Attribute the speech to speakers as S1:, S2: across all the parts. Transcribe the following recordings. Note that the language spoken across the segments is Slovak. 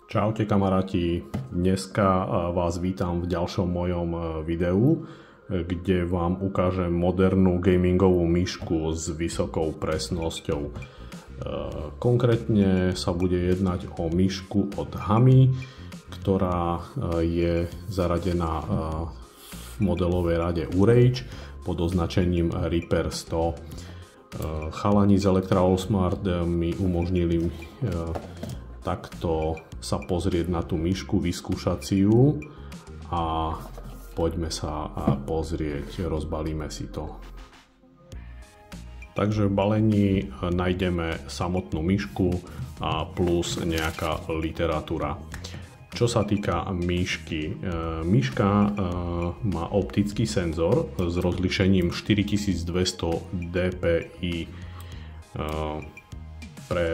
S1: Čaute kamaráti, dneska vás vítam v ďalšom mojom videu, kde vám ukážem modernú gamingovú myšku s vysokou presnosťou. Konkrétne sa bude jednať o myšku od Hami, ktorá je zaradená v modelovej rade Urage pod označením Reaper 100. Chalani z Electra Allsmart mi umožnili takto sa pozrieť na tú myšku, vyskúšať si ju a poďme sa pozrieť, rozbalíme si to. Takže v balení nájdeme samotnú myšku a plus nejaká literatúra. Čo sa týka myšky, myška má optický senzor s rozlíšením 4200 dpi pre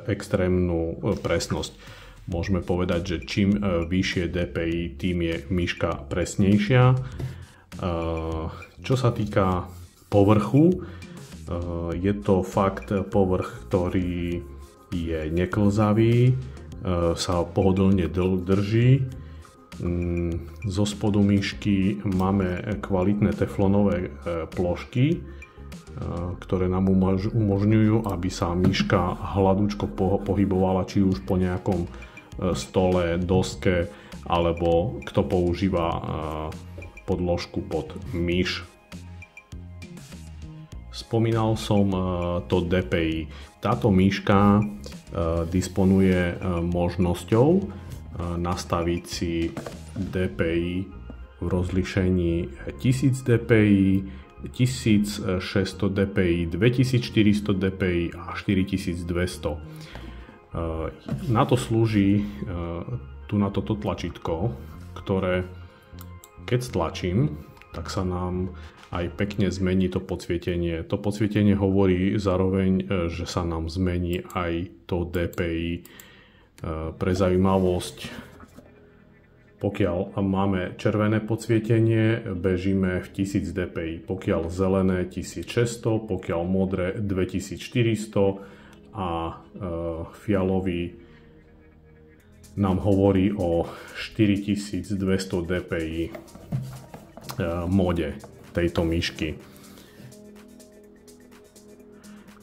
S1: extrémnu presnosť. Môžeme povedať, že čím vyššie dpi, tým je myška presnejšia. Čo sa týka povrchu, je to fakt povrch, ktorý je neklzavý, sa pohodlne drží. Zo spodu myšky máme kvalitné teflonové plošky, ktoré nám umožňujú, aby sa myška hladúčko pohybovala, či už po nejakom stole, doske, alebo kto používa podložku pod myš. Spomínal som to DPI. Táto myška disponuje možnosťou nastaviť si DPI v rozlíšení 1000 DPI, 1600 dpi, 2400 dpi a 4200. Na to slúži tu na toto tlačítko, ktoré keď stlačím, tak sa nám aj pekne zmení to podsvietenie. To podsvietenie hovorí zároveň, že sa nám zmení aj to DPI. Pre zaujímavosť, pokiaľ máme červené podsvietenie, bežíme v 1000 dpi, pokiaľ zelené 1600, pokiaľ modré 2400 a fialový nám hovorí o 4200 dpi móde tejto myšky.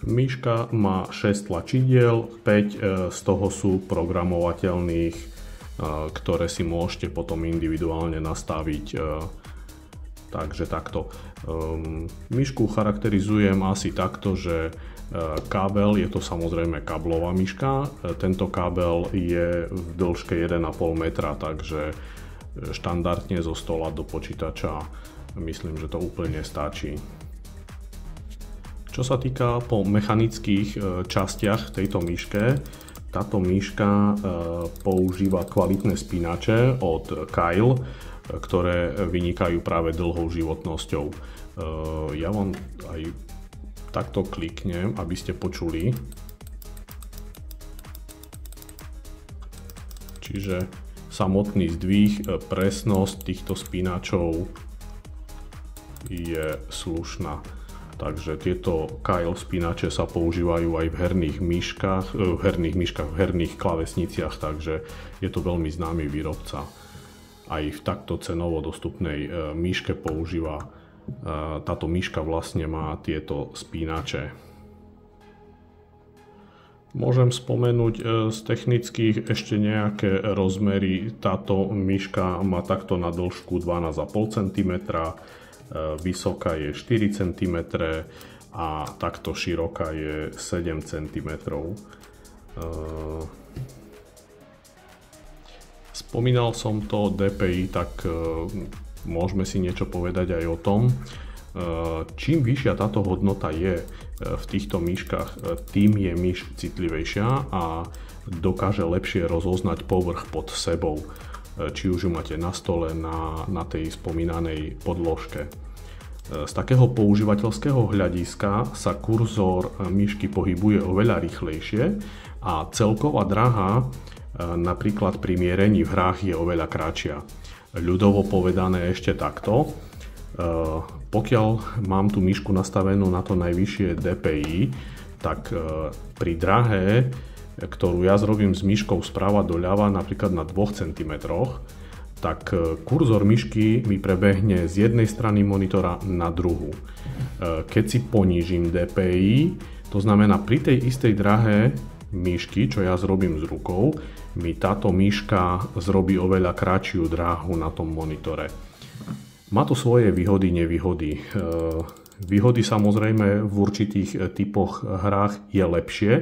S1: Myška má 6 tlačidiel, 5 z toho sú programovateľných, ktoré si môžete potom individuálne nastaviť. Takže takto. Myšku charakterizujem asi takto, že kábel, je to samozrejme káblová myška, tento kábel je v dĺžke 1,5 metra, takže štandardne zo stola do počítača myslím, že to úplne stačí. Čo sa týka po mechanických častiach tejto myške, táto myška používa kvalitné spínače od Keil, ktoré vynikajú práve dlhou životnosťou. Ja vám aj takto kliknem, aby ste počuli. Čiže samotný zdvih, presnosť týchto spínačov je slušná. Takže tieto Keil spínače sa používajú aj v herných klávesniciach, takže je to veľmi známy výrobca. Aj v takto cenovo dostupnej myške používa, táto myška vlastne má tieto spínače. Môžem spomenúť z technických ešte nejaké rozmery. Táto myška má takto na dĺžku 12,5 cm, vysoká je 4 cm a takto široká je 7 cm. Spomínal som to DPI, tak môžeme si niečo povedať aj o tom. Čím vyššia táto hodnota je v týchto myškách, tým je myš citlivejšia a dokáže lepšie rozoznať povrch pod sebou, či už ju máte na stole, na tej spomínanej podložke. Z takého používateľského hľadiska sa kurzor myšky pohybuje oveľa rýchlejšie a celková dráha napríklad pri mierení v hrách je oveľa kratšia. Ľudovo povedané ešte takto, pokiaľ mám tú myšku nastavenú na to najvyššie DPI, tak pri drahé ktorú ja zrobím s myškou sprava doľava napríklad na 2 cm, tak kurzor myšky mi prebehne z jednej strany monitora na druhú. Keď si ponížim DPI, to znamená pri tej istej drahe myšky, čo ja zrobím s rukou, mi táto myška zrobí oveľa kratšiu dráhu na tom monitore. Má to svoje výhody, nevýhody. Výhody samozrejme v určitých typoch hrách je lepšie,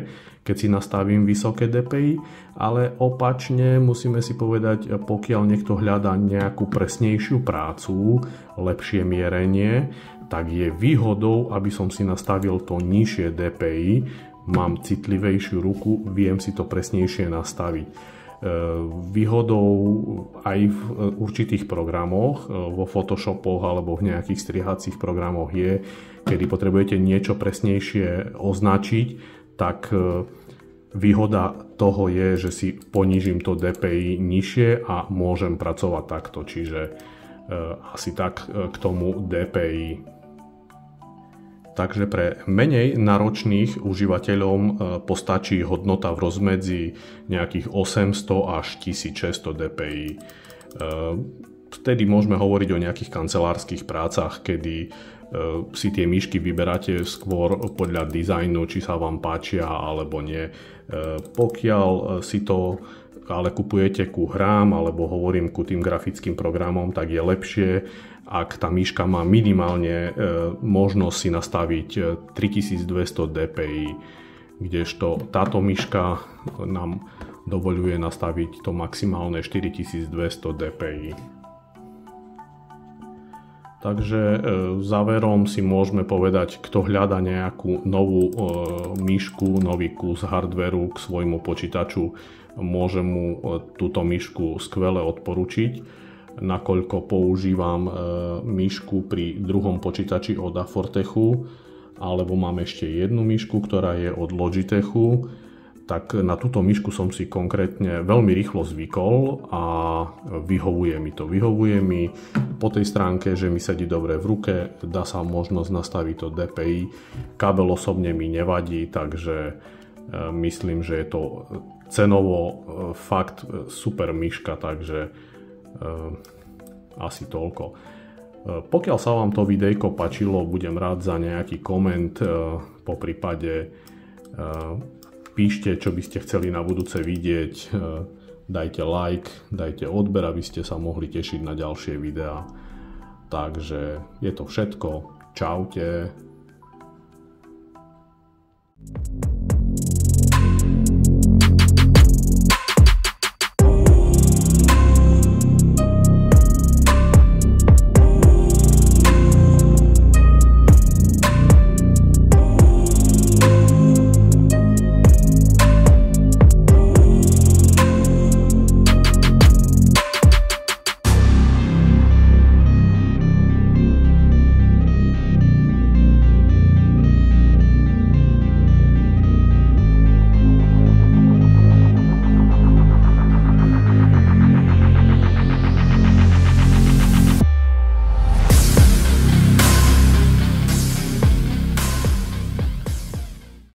S1: keď si nastavím vysoké DPI, ale opačne musíme si povedať, pokiaľ niekto hľadá nejakú presnejšiu prácu, lepšie mierenie, tak je výhodou, aby som si nastavil to nižšie DPI, mám citlivejšiu ruku, viem si to presnejšie nastaviť. Výhodou aj v určitých programoch, vo Photoshopoch alebo v nejakých strihacích programoch je, kedy potrebujete niečo presnejšie označiť, tak výhoda toho je, že si ponížim to DPI nižšie a môžem pracovať takto, čiže asi tak k tomu DPI. Takže pre menej náročných užívateľom postačí hodnota v rozmedzi nejakých 800 až 1600 dpi. Vtedy môžeme hovoriť o nejakých kancelárskych prácach, kedy si tie myšky vyberáte skôr podľa dizajnu, či sa vám páčia alebo nie. Pokiaľ si to ale kupujete ku hrám alebo hovorím ku tým grafickým programom, tak je lepšie, ak tá myška má minimálne možnosť si nastaviť 3200 dpi, kdežto táto myška nám dovoľuje nastaviť to maximálne 4200 dpi. Takže záverom si môžeme povedať, kto hľada nejakú novú myšku, nový kus hardvéru k svojmu počítaču, môžem mu túto myšku skvele odporučiť, nakoľko používam myšku pri druhom počítači od Afortechu, alebo mám ešte jednu myšku, ktorá je od Logitechu, tak na túto myšku som si konkrétne veľmi rýchlo zvykol a vyhovuje mi to. Vyhovuje mi po tej stránke, že mi sedí dobre v ruke, dá sa možnosť nastaviť to DPI, kábel osobne mi nevadí, takže myslím, že je to cenovo fakt super myška, takže asi toľko. Pokiaľ sa vám to videjko páčilo, budem rád za nejaký koment, po prípade píšte, čo by ste chceli na budúce vidieť, dajte like, dajte odber, aby ste sa mohli tešiť na ďalšie videá. Takže je to všetko, čaute.